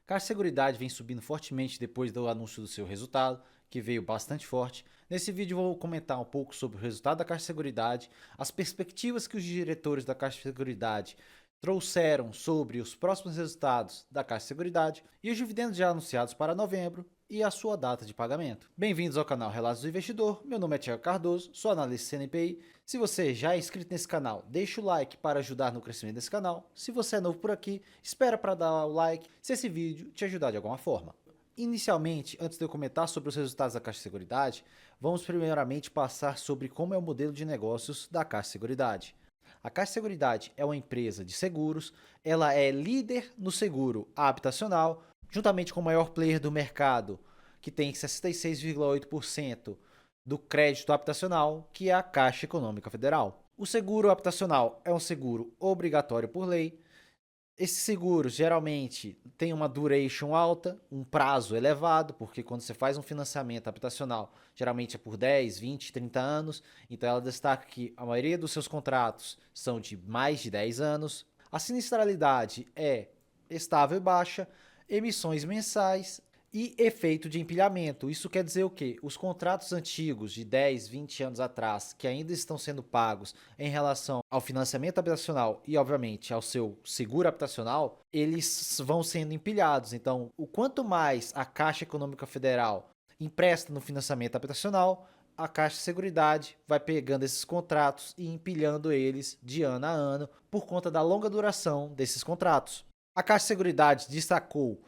Caixa Seguridade vem subindo fortemente depois do anúncio do seu resultado, que veio bastante forte. Nesse vídeo eu vou comentar um pouco sobre o resultado da Caixa Seguridade, as perspectivas que os diretores da Caixa Seguridade trouxeram sobre os próximos resultados da Caixa Seguridade e os dividendos já anunciados para novembro e a sua data de pagamento. Bem-vindos ao canal Relatos do Investidor, meu nome é Thiago Cardoso, sou analista CNPI. Se você já é inscrito nesse canal, deixa o like para ajudar no crescimento desse canal. Se você é novo por aqui, espera para dar o like se esse vídeo te ajudar de alguma forma. Inicialmente, antes de eu comentar sobre os resultados da Caixa Seguridade, vamos primeiramente passar sobre como é o modelo de negócios da Caixa Seguridade. A Caixa Seguridade é uma empresa de seguros, ela é líder no seguro habitacional, juntamente com o maior player do mercado, que tem 66,8% do crédito habitacional, que é a Caixa Econômica Federal. O seguro habitacional é um seguro obrigatório por lei. Esses seguros geralmente têm uma duration alta, um prazo elevado, porque quando você faz um financiamento habitacional, geralmente é por 10, 20, 30 anos, então ela destaca que a maioria dos seus contratos são de mais de 10 anos. A sinistralidade é estável e baixa, emissões mensais e efeito de empilhamento. Isso quer dizer o quê? Os contratos antigos de 10, 20 anos atrás, que ainda estão sendo pagos em relação ao financiamento habitacional e, obviamente, ao seu seguro habitacional, eles vão sendo empilhados. Então, o quanto mais a Caixa Econômica Federal empresta no financiamento habitacional, a Caixa de Seguridade vai pegando esses contratos e empilhando eles de ano a ano por conta da longa duração desses contratos. A Caixa de Seguridade destacou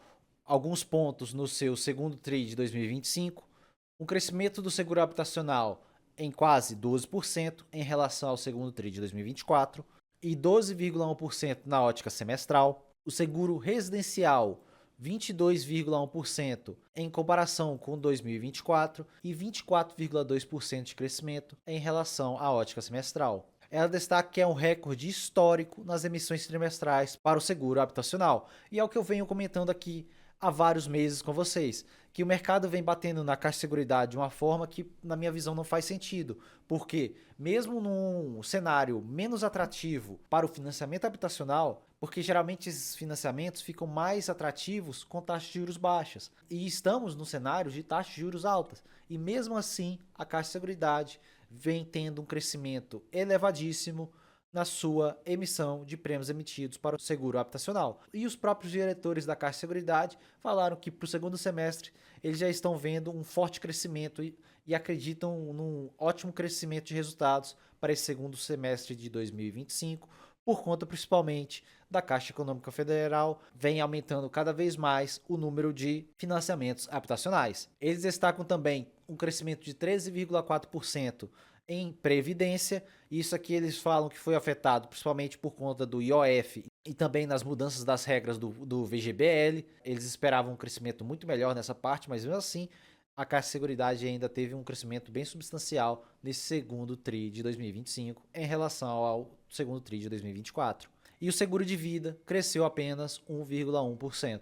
alguns pontos no seu segundo TRI de 2025, um crescimento do seguro habitacional em quase 12% em relação ao segundo TRI de 2024 e 12,1% na ótica semestral, o seguro residencial 22,1% em comparação com 2024 e 24,2% de crescimento em relação à ótica semestral. Ela destaca que é um recorde histórico nas emissões trimestrais para o seguro habitacional, e é o que eu venho comentando aqui há vários meses com vocês, que o mercado vem batendo na Caixa de Seguridade de uma forma que, na minha visão, não faz sentido, porque mesmo num cenário menos atrativo para o financiamento habitacional, porque geralmente esses financiamentos ficam mais atrativos com taxas de juros baixas, e estamos num cenário de taxas de juros altas, e mesmo assim a Caixa de Seguridade vem tendo um crescimento elevadíssimo na sua emissão de prêmios emitidos para o seguro habitacional. E os próprios diretores da Caixa de Seguridade falaram que para o segundo semestre eles já estão vendo um forte crescimento e acreditam num ótimo crescimento de resultados para esse segundo semestre de 2025, por conta principalmente da Caixa Econômica Federal vem aumentando cada vez mais o número de financiamentos habitacionais. Eles destacam também um crescimento de 13,4% em previdência. Isso aqui eles falam que foi afetado principalmente por conta do IOF e também nas mudanças das regras do VGBL. Eles esperavam um crescimento muito melhor nessa parte, mas mesmo assim a Caixa de Seguridade ainda teve um crescimento bem substancial nesse segundo TRI de 2025 em relação ao segundo TRI de 2024. E o seguro de vida cresceu apenas 1,1%.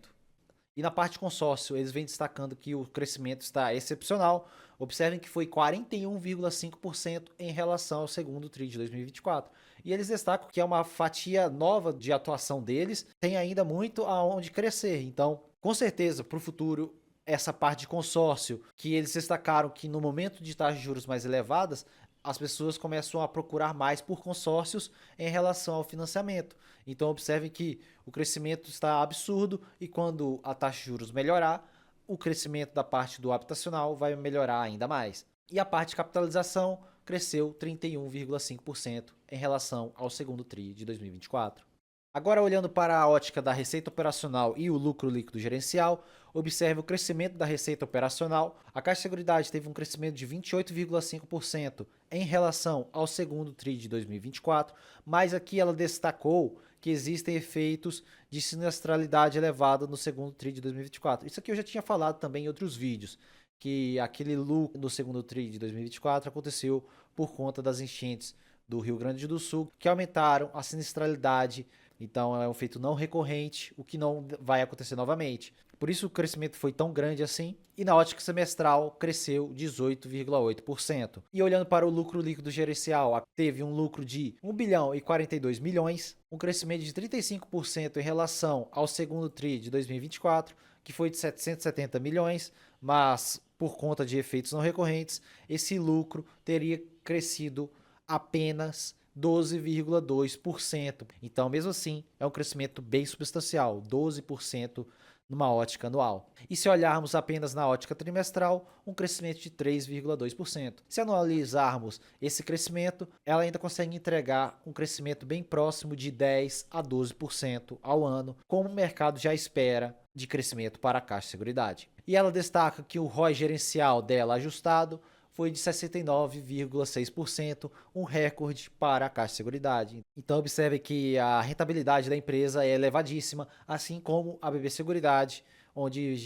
E na parte de consórcio, eles vêm destacando que o crescimento está excepcional. Observem que foi 41,5% em relação ao segundo TRI de 2024. E eles destacam que é uma fatia nova de atuação deles, tem ainda muito aonde crescer. Então, com certeza, para o futuro, essa parte de consórcio, que eles destacaram que no momento de taxas de juros mais elevadas, as pessoas começam a procurar mais por consórcios em relação ao financiamento. Então observem que o crescimento está absurdo e quando a taxa de juros melhorar, o crescimento da parte do habitacional vai melhorar ainda mais. E a parte de capitalização cresceu 31,5% em relação ao segundo TRI de 2024. Agora, olhando para a ótica da receita operacional e o lucro líquido gerencial, observe o crescimento da receita operacional. A Caixa de Seguridade teve um crescimento de 28,5% em relação ao segundo TRI de 2024, mas aqui ela destacou que existem efeitos de sinistralidade elevada no segundo TRI de 2024. Isso aqui eu já tinha falado também em outros vídeos, que aquele lucro no segundo TRI de 2024 aconteceu por conta das enchentes do Rio Grande do Sul, que aumentaram a sinistralidade Então é um efeito não recorrente, o que não vai acontecer novamente. Por isso o crescimento foi tão grande assim, e na ótica semestral cresceu 18,8%. E olhando para o lucro líquido gerencial, teve um lucro de 1 bilhão e 42 milhões, um crescimento de 35% em relação ao segundo TRI de 2024, que foi de 770 milhões, mas por conta de efeitos não recorrentes, esse lucro teria crescido apenas 12,2%. Então, mesmo assim, é um crescimento bem substancial, 12% numa ótica anual. E se olharmos apenas na ótica trimestral, um crescimento de 3,2%. Se analisarmos esse crescimento, ela ainda consegue entregar um crescimento bem próximo de 10 a 12% ao ano, como o mercado já espera de crescimento para a Caixa de Seguridade. E ela destaca que o ROI gerencial dela ajustado foi de 69,6%, um recorde para a Caixa de Seguridade. Então observe que a rentabilidade da empresa é elevadíssima, assim como a BB Seguridade, onde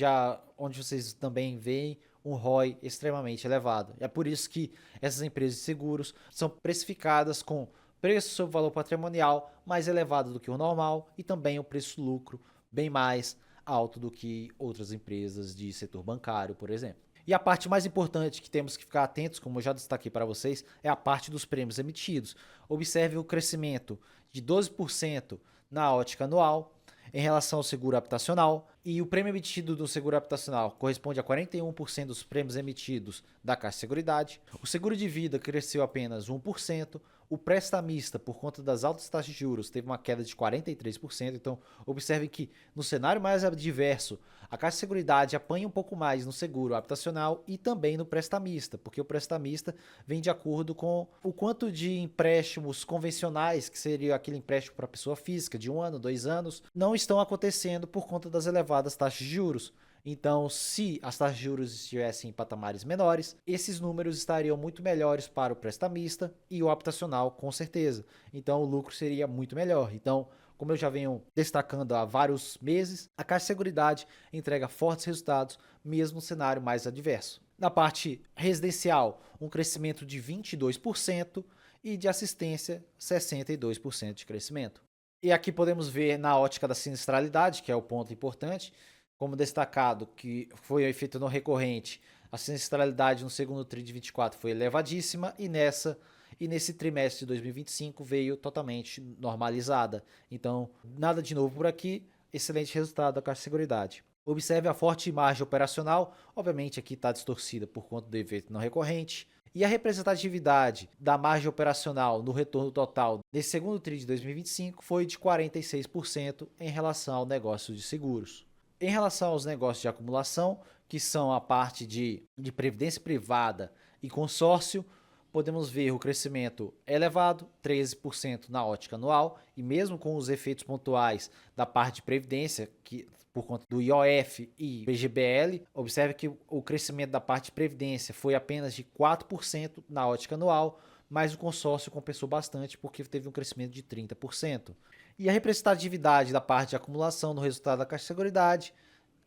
vocês também veem um ROI extremamente elevado. É por isso que essas empresas de seguros são precificadas com preço sobre valor patrimonial mais elevado do que o normal e também o preço-lucro bem mais alto do que outras empresas de setor bancário, por exemplo. E a parte mais importante que temos que ficar atentos, como eu já destaquei para vocês, é a parte dos prêmios emitidos. Observe o crescimento de 12% na ótica anual em relação ao seguro habitacional, e o prêmio emitido do seguro habitacional corresponde a 41% dos prêmios emitidos da Caixa de Seguridade. O seguro de vida cresceu apenas 1%, o prestamista, por conta das altas taxas de juros, teve uma queda de 43%. Então, observe que no cenário mais adverso, a Caixa de Seguridade apanha um pouco mais no seguro habitacional e também no prestamista, porque o prestamista vem de acordo com o quanto de empréstimos convencionais, que seria aquele empréstimo para pessoa física de 1 ano, 2 anos, não estão acontecendo por conta das elevadas taxas de juros. Então, se as taxas de juros estivessem em patamares menores, esses números estariam muito melhores para o prestamista e o habitacional, com certeza. Então, o lucro seria muito melhor. Então, como eu já venho destacando há vários meses, a Caixa de Seguridade entrega fortes resultados, mesmo no cenário mais adverso. Na parte residencial, um crescimento de 22% e de assistência, 62% de crescimento. E aqui podemos ver na ótica da sinistralidade, que é o ponto importante, como destacado, que foi o efeito não recorrente, a sinistralidade no segundo TRI de 24 foi elevadíssima e nesse trimestre de 2025 veio totalmente normalizada. Então, nada de novo por aqui, excelente resultado da Caixa de Seguridade. Observe a forte margem operacional, obviamente aqui está distorcida por conta do efeito não recorrente, e a representatividade da margem operacional no retorno total nesse segundo TRI de 2025 foi de 46% em relação ao negócio de seguros. Em relação aos negócios de acumulação, que são a parte de previdência privada e consórcio, podemos ver o crescimento elevado, 13% na ótica anual, e mesmo com os efeitos pontuais da parte de previdência, que por conta do IOF e PGBL, observe que o crescimento da parte de previdência foi apenas de 4% na ótica anual, mas o consórcio compensou bastante porque teve um crescimento de 30%. E a representatividade da parte de acumulação no resultado da Caixa de Seguridade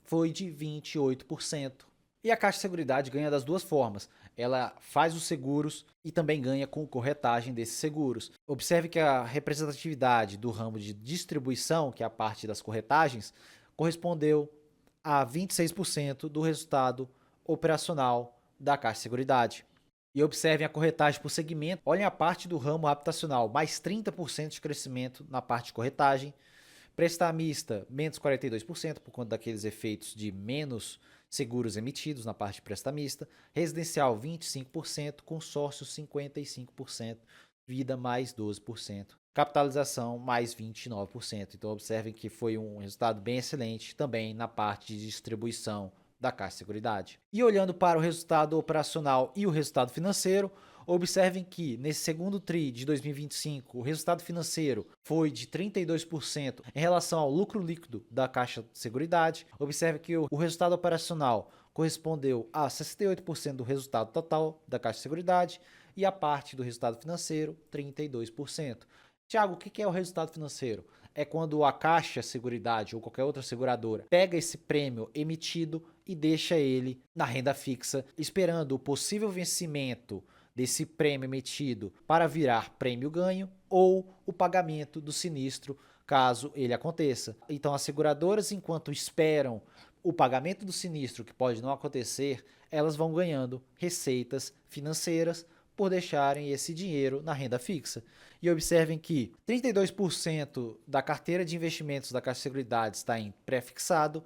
foi de 28%. E a Caixa de Seguridade ganha das duas formas. Ela faz os seguros e também ganha com corretagem desses seguros. Observe que a representatividade do ramo de distribuição, que é a parte das corretagens, correspondeu a 26% do resultado operacional da Caixa de Seguridade. E observem a corretagem por segmento. Olhem a parte do ramo habitacional, mais 30% de crescimento na parte de corretagem. Prestamista, menos 42%, por conta daqueles efeitos de menos seguros emitidos na parte prestamista. Residencial, 25%. Consórcio, 55%. Vida, mais 12%. Capitalização, mais 29%. Então, observem que foi um resultado bem excelente também na parte de distribuição da Caixa de Seguridade. E olhando para o resultado operacional e o resultado financeiro, observem que nesse segundo TRI de 2025, o resultado financeiro foi de 32% em relação ao lucro líquido da Caixa de Seguridade. Observe que o resultado operacional correspondeu a 68% do resultado total da Caixa de Seguridade e a parte do resultado financeiro, 32%. Tiago, o que é o resultado financeiro? É quando a Caixa Seguridade ou qualquer outra seguradora pega esse prêmio emitido e deixa ele na renda fixa, esperando o possível vencimento desse prêmio emitido para virar prêmio ganho ou o pagamento do sinistro, caso ele aconteça. Então as seguradoras, enquanto esperam o pagamento do sinistro, que pode não acontecer, elas vão ganhando receitas financeiras por deixarem esse dinheiro na renda fixa. E observem que 32% da carteira de investimentos da Caixa de Seguridade está em pré-fixado,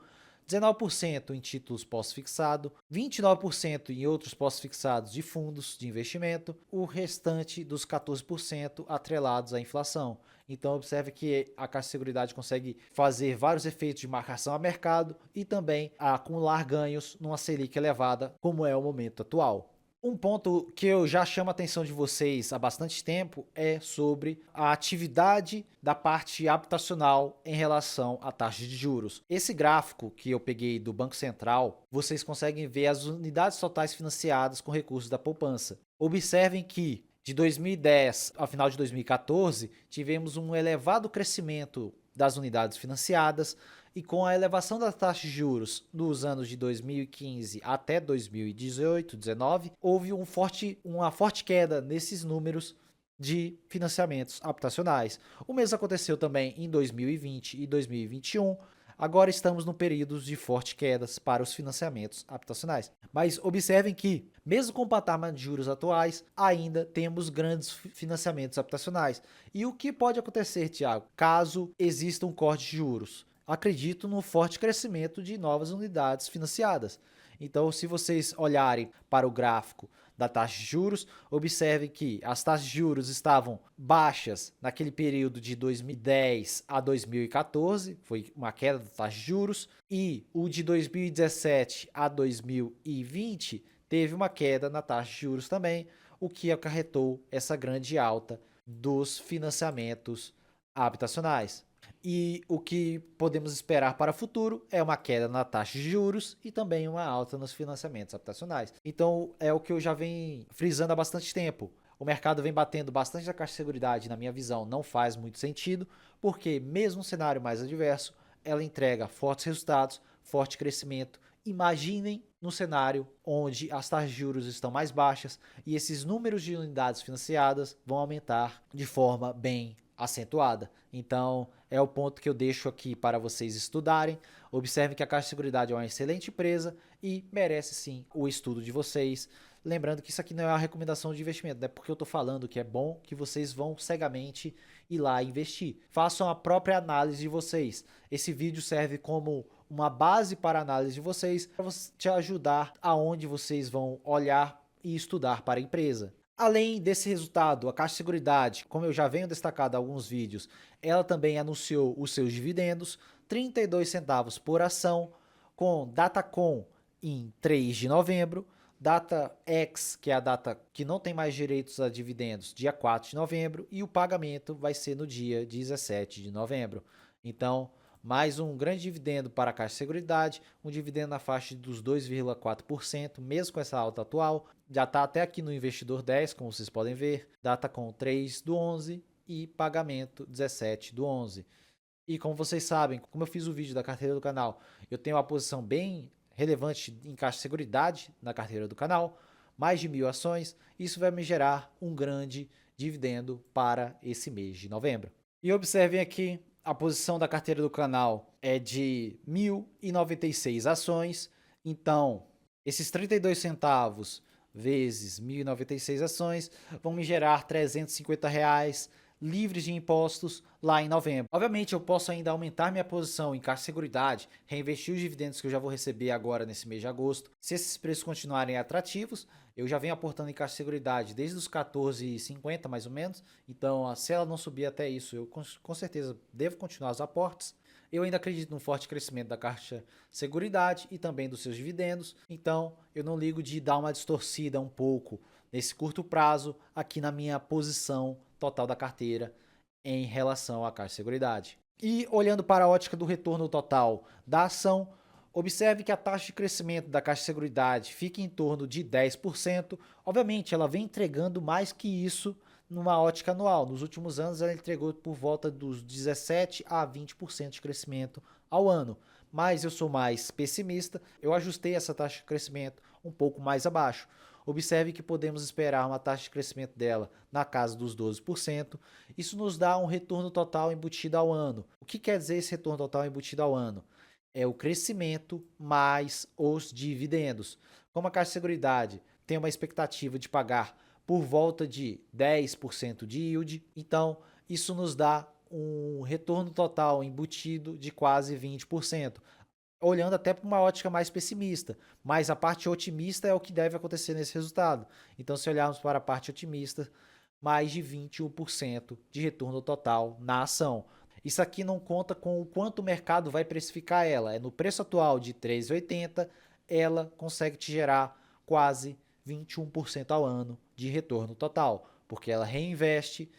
19% em títulos pós-fixado, 29% em outros pós-fixados de fundos de investimento, o restante dos 14% atrelados à inflação. Então observe que a Caixa de Seguridade consegue fazer vários efeitos de marcação a mercado e também acumular ganhos numa Selic elevada, como é o momento atual. Um ponto que eu já chamo a atenção de vocês há bastante tempo é sobre a atividade da parte habitacional em relação à taxa de juros. Esse gráfico que eu peguei do Banco Central, vocês conseguem ver as unidades totais financiadas com recursos da poupança. Observem que de 2010 ao final de 2014, tivemos um elevado crescimento das unidades financiadas, e com a elevação da taxa de juros nos anos de 2015 até 2018, 2019, houve uma forte queda nesses números de financiamentos habitacionais. O mesmo aconteceu também em 2020 e 2021. Agora estamos no período de forte quedas para os financiamentos habitacionais. Mas observem que, mesmo com o patamar de juros atuais, ainda temos grandes financiamentos habitacionais. E o que pode acontecer, Tiago, caso exista um corte de juros? Acredito no forte crescimento de novas unidades financiadas. Então, se vocês olharem para o gráfico da taxa de juros, observem que as taxas de juros estavam baixas naquele período de 2010 a 2014, foi uma queda da taxa de juros, e o de 2017 a 2020 teve uma queda na taxa de juros também, o que acarretou essa grande alta dos financiamentos habitacionais. E o que podemos esperar para o futuro é uma queda na taxa de juros e também uma alta nos financiamentos habitacionais. Então é o que eu já venho frisando há bastante tempo. O mercado vem batendo bastante na Caixa de Seguridade, na minha visão, não faz muito sentido, porque mesmo um cenário mais adverso, ela entrega fortes resultados, forte crescimento. Imaginem no cenário onde as taxas de juros estão mais baixas e esses números de unidades financiadas vão aumentar de forma bem acentuada. Então, é o ponto que eu deixo aqui para vocês estudarem. Observem que a Caixa de Seguridade é uma excelente empresa e merece sim o estudo de vocês. Lembrando que isso aqui não é uma recomendação de investimento, não é porque eu estou falando que é bom que vocês vão cegamente ir lá investir. Façam a própria análise de vocês. Esse vídeo serve como uma base para a análise de vocês, para te ajudar aonde vocês vão olhar e estudar para a empresa. Além desse resultado, a Caixa de Seguridade, como eu já venho destacado em alguns vídeos, ela também anunciou os seus dividendos, 32 centavos por ação, com data com em 3 de novembro, data X, que é a data que não tem mais direitos a dividendos, dia 4 de novembro, e o pagamento vai ser no dia 17 de novembro. Então, mais um grande dividendo para a Caixa de Seguridade, um dividendo na faixa dos 2,4%, mesmo com essa alta atual. Já está até aqui no Investidor 10, como vocês podem ver, data com 3 do 11 e pagamento 17 do 11. E como vocês sabem, como eu fiz o vídeo da carteira do canal, eu tenho uma posição bem relevante em Caixa de Seguridade na carteira do canal, mais de 1.000 ações, isso vai me gerar um grande dividendo para esse mês de novembro. E observem aqui, a posição da carteira do canal é de 1.096 ações, então esses 32 centavos vezes 1.096 ações vão me gerar R$350 livres de impostos lá em novembro. Obviamente eu posso ainda aumentar minha posição em Caixa de Seguridade, reinvestir os dividendos que eu já vou receber agora nesse mês de agosto. Se esses preços continuarem atrativos, eu já venho aportando em Caixa de Seguridade desde os 14,50 mais ou menos, então se ela não subir até isso, eu com certeza devo continuar os aportes. Eu ainda acredito no forte crescimento da Caixa de Seguridade e também dos seus dividendos, então eu não ligo de dar uma distorcida um pouco nesse curto prazo aqui na minha posição total da carteira em relação à Caixa de Seguridade. E olhando para a ótica do retorno total da ação, observe que a taxa de crescimento da Caixa de Seguridade fica em torno de 10%. Obviamente, ela vem entregando mais que isso numa ótica anual. Nos últimos anos, ela entregou por volta dos 17% a 20% de crescimento ao ano. Mas eu sou mais pessimista, eu ajustei essa taxa de crescimento um pouco mais abaixo. Observe que podemos esperar uma taxa de crescimento dela na casa dos 12%. Isso nos dá um retorno total embutido ao ano. O que quer dizer esse retorno total embutido ao ano? É o crescimento mais os dividendos. Como a Caixa de Seguridade tem uma expectativa de pagar por volta de 10% de yield, então isso nos dá um retorno total embutido de quase 20%. Olhando até para uma ótica mais pessimista, mas a parte otimista é o que deve acontecer nesse resultado. Então, se olharmos para a parte otimista, mais de 21% de retorno total na ação. Isso aqui não conta com o quanto o mercado vai precificar ela. É no preço atual de R$ 3,80, ela consegue te gerar quase 21% ao ano de retorno total, porque ela reinveste.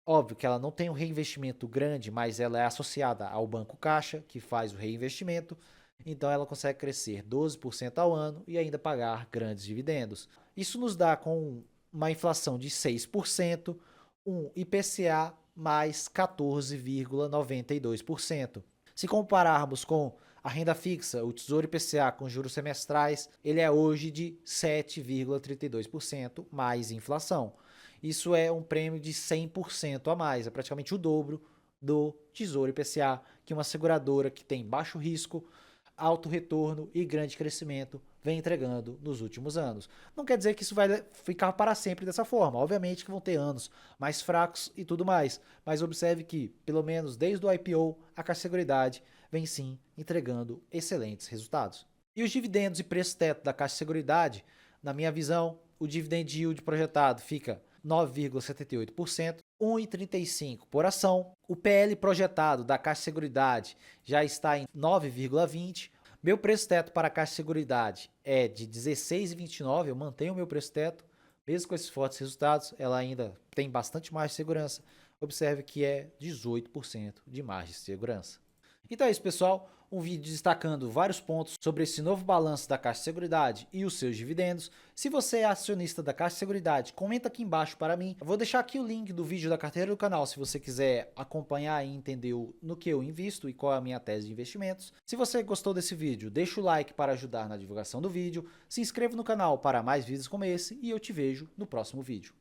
Óbvio que ela não tem um reinvestimento grande, mas ela é associada ao Banco Caixa, que faz o reinvestimento. Então ela consegue crescer 12% ao ano e ainda pagar grandes dividendos. Isso nos dá, com uma inflação de 6%, um IPCA mais 14,92%. Se compararmos com a renda fixa, o Tesouro IPCA com juros semestrais, ele é hoje de 7,32% mais inflação. Isso é um prêmio de 100% a mais, é praticamente o dobro do Tesouro IPCA, que uma seguradora que tem baixo risco, alto retorno e grande crescimento vem entregando nos últimos anos. Não quer dizer que isso vai ficar para sempre dessa forma, obviamente que vão ter anos mais fracos e tudo mais, mas observe que, pelo menos desde o IPO, a Caixa de Seguridade vem sim entregando excelentes resultados. E os dividendos e preço teto da Caixa de Seguridade, na minha visão, o dividend yield projetado fica 9,78%, 1,35 por ação. O PL projetado da Caixa de Seguridade já está em 9,20. Meu preço teto para a Caixa de Seguridade é de 16,29. Eu mantenho o meu preço teto, mesmo com esses fortes resultados, ela ainda tem bastante margem de segurança. Observe que é 18% de margem de segurança. Então é isso, pessoal. Um vídeo destacando vários pontos sobre esse novo balanço da Caixa de Seguridade e os seus dividendos. Se você é acionista da Caixa de Seguridade, comenta aqui embaixo para mim. Eu vou deixar aqui o link do vídeo da carteira do canal se você quiser acompanhar e entender no que eu invisto e qual é a minha tese de investimentos. Se você gostou desse vídeo, deixa o like para ajudar na divulgação do vídeo, se inscreva no canal para mais vídeos como esse e eu te vejo no próximo vídeo.